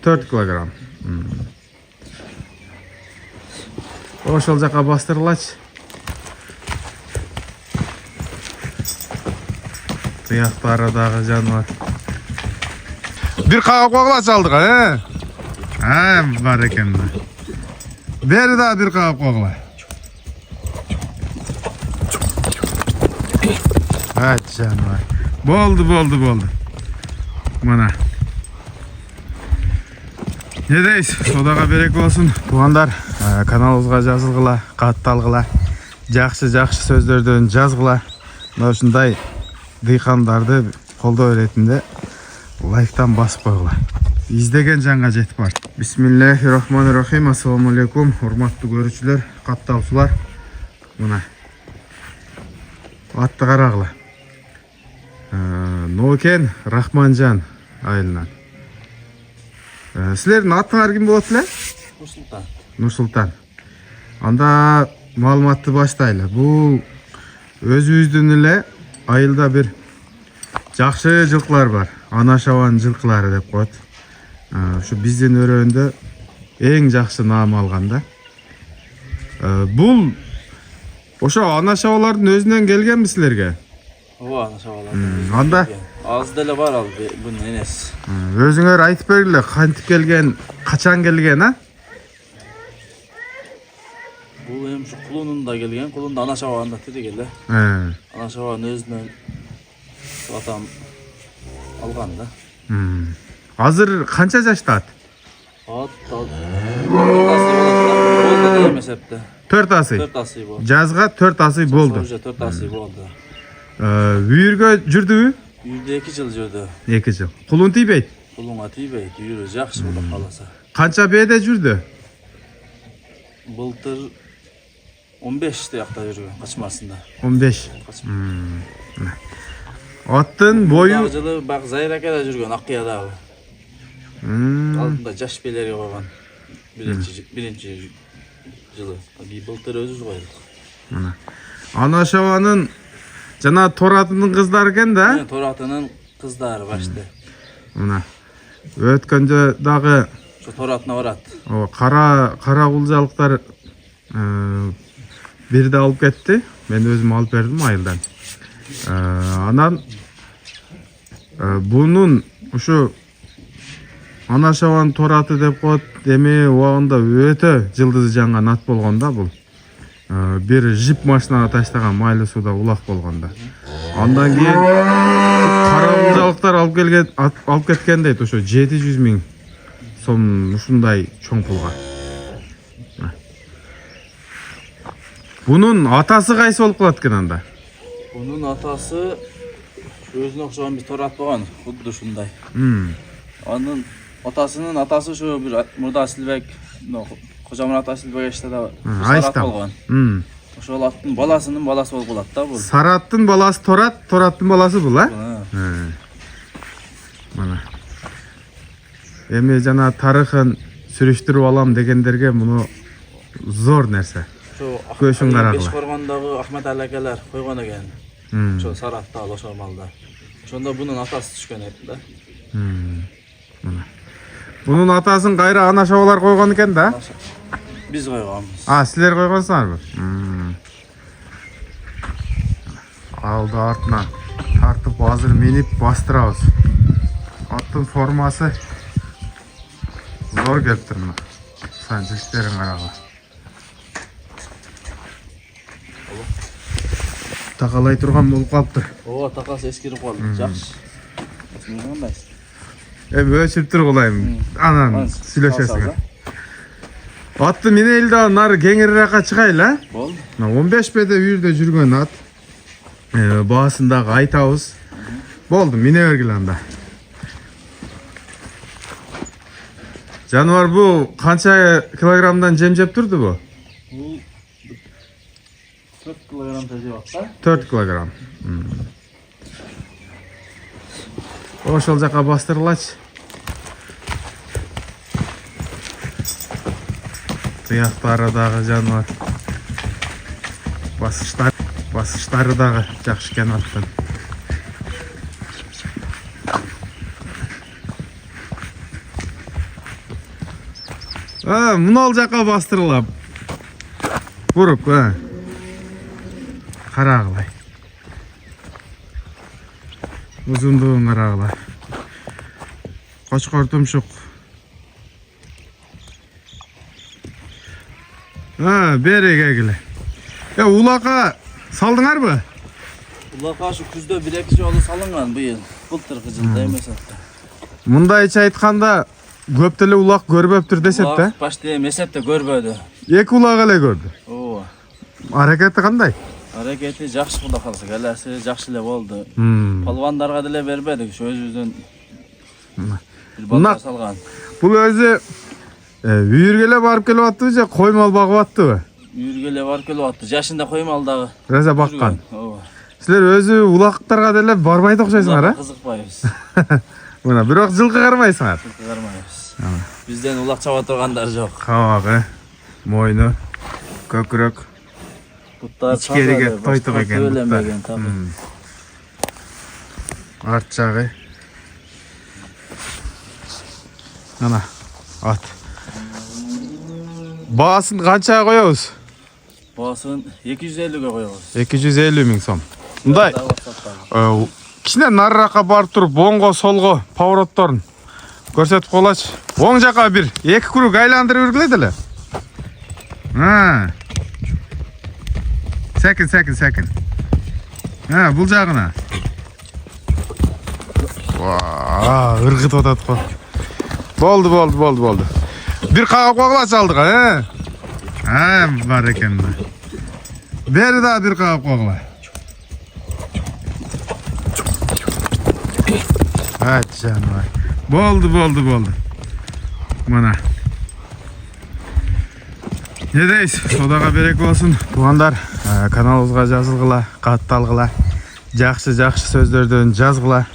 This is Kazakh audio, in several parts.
4 килограмм. Ошол жака бастырылачы. Тыяктары дагы жаныбар. Бир кагып койгулачы алдыга, бар экен. Бери да бир кагып койгула. Жаныбар. Болду. Мына. Не дейсиз? Содага берек болсун. Туугандар, каналыбызга жазылгыла, катталгыла. Жакшы сөздөрдөн жазгыла. Мына ушундай дыйкандарды колдоо иретинде лайктан басып койгула. Издеген жанга жетип бар. Бисмиллахиррахманиррахим. Ассаламу алейкум, урматтуу көрүүчүлөр, катталуучулар. Мына. Атты карагыла. Нокен Рахманжан айылынан. Силердин аттыңар ким болот эле? Нурсултан. Анда маалыматты баштайлы. Бул өзүбүздүн эле айылда бир жакшы жылкылар бар. Ана шабан жылкылары деп коет. Ушу биздин өрөөндө эң жакшы наам алган да. Бул ошо ана шабалардын өзүнөн келгенби силерге? Ооба, ана шабалардын. Анда Аз деле бар ал бунун энеси. Өзүңөр айтып бергиле, кантип келген, качан келген, а? Бул эми ушу кулунунда келген, кулунда ана шабагында тирик эле. Ана шабагын өзүнөн атам алган да. Азыр канча жашта ат? Ат 4 эсепте. 4 асый. 4 асый болду. Жазга 4 асый болду. Уже 4 асый болду. Үйүргө жүрдүбү? Үйдө 2 жыл жүрдү. 2 жыл. Кулун тийбейт? Кулунга тийбейт, үйрү жакшы болуп каласа. Канча бээде жүрдү? Былтыр 15 тиякта жүргөн качмасында. 15. Аттын бою жылы бак Зайракада жүргөн Аккыядагы. Алдында жаш белерге койгон. Биринчи жылы. Былтыр өзүбүз койдук. Ана шабанын жана торатынын кыздары экен да? Торатынын кыздары башты. Мына. Өткөндө дагы Ошо торатына барат. Кара кулжалыктар бирде алып кетти. Мен өзүм алып бердим айылдан. Анан бунун ушу ана шабан тораты деп коет. Эми убагында өтө жылдызы жанган ат болгон да бул. Бир жип машинага таштаган майлы сууда улак болгондо. Андан кийин кара кулжалыктар алып кеткен дейт, ошо 700 000 сом ушундай чоң пулга. Бунун атасы кайсы болуп калат экен анда? Бунун атасы өзүнө окшогон бир торат болгон, худду ушундай. Анын атасынын атасы ушу бир Мурда Асилбек, Кожомурат Асилбек эштеде Сарат болгон. Ошол аттын баласынын баласы болуп калат да бул. Сараттын баласы Торат, Тораттын баласы бул, а? Мына. Эми жана тарыхын сүрүштүрүп алам дегендерге муну зор нерсе. Көшүн карагыла. Бешкоргондогу Ахмет Алекелер койгон экен. Ошо Саратта ошол малда. Ошондо бунун атасы түшкөн экен да. Мына. Бунун атасын кайра ана шабалар койгон экен да? Биз койгонбуз. Силер койгонсуңарбы? Алды артына тартып азыр минип бастырабыз. Аттын формасы зор келиптир мына. Сан жиштерин карагыла. Такалай турган болуп калыптыр. Ооба, такасы эскирип калды. Жакшы. Кандай? Эми өлчүп тургулайм. Анан сүйлөшөсүң. Атты минели да нары кеңирирээкка чыгайлы, а? Болду. 15 беде үйүрдө жүргөн ат. Баасын дагы айтабыз. Болду, мине бергиле анда. Жаныбар бу канча килограммдан жем жеп турду бу? Бул 4 килограмм жеп атса? 4 килограмм. Ошол жака бастырылачы. Тыяктары дагы жаныбар. Басыштары дагы жакшы экен аттын. Мына ал жаққа бастырылап. Көріп, қарағылай. Ұзындығын қарағылай. Қошқар тұмшық. Берек әгілі. Улақа салдыңар бі? Улақа şu күзде 1-2 жолы салынған бұйыл. Былтырғы жылда емес атты. Мұндайча айтқанда көптілі улақ көрбөп тұр десеп та? Улақ башты емесеп те көрбөді. Екі улақ әле көрді. Аракеті қандай? Аракеті жақшы құда қалсы, кәләсі жақшылы болды. Палвандарға діле бербедік, өзіміздің бір балдар салған. Бұл өзі үйіргеле барып келіп атты же қоймал бағып атты бі? Үйіргеле барып келіп атты, жашында қоймалдағы. Рәза баққан. Сілер өзі улақықтарға діле бармайды оқшайсыңар, қызықпайыз. Бұна, бірақ жылқы қармайсыңар? Жылқы қармайыз. Бізден улақ чаба тұрғандар жоқ. Қауағы, мойны, көкірек. İçkeriге toytuq eкен бұттар. Арт жағы. Ана, ат. Бағасын қанша қояуыз? Бағасын 250-ге қояуыз. 250 мың сом. Мұндай, кішіне нарыраққа барып тұрып, оңғы, солғы, павроттарын көрсетіп қолач. Оң жаққа бір, 2 күрік айландыры өргіледі. Сәкін. Бұл жағына. Үргіт отады қой. Болды. Bir қағып қоғыла салдық, бар екен. Бәрі да бір қағып қоғыла. Жаным. Болды. Мана. Не дейсіз, содаға берек болсын. Туғандар, каналымызға жазылғыла, қатталғыла, жақсы сөздерден жазғыла.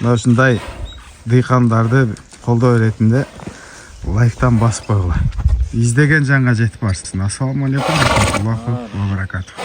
Осындай дыйқандарды қолдау ретінде лайктан басып қойғыла. Издеген жанға жетіп барсың. Ассаламу алейкум. Аллаху ва баракатух.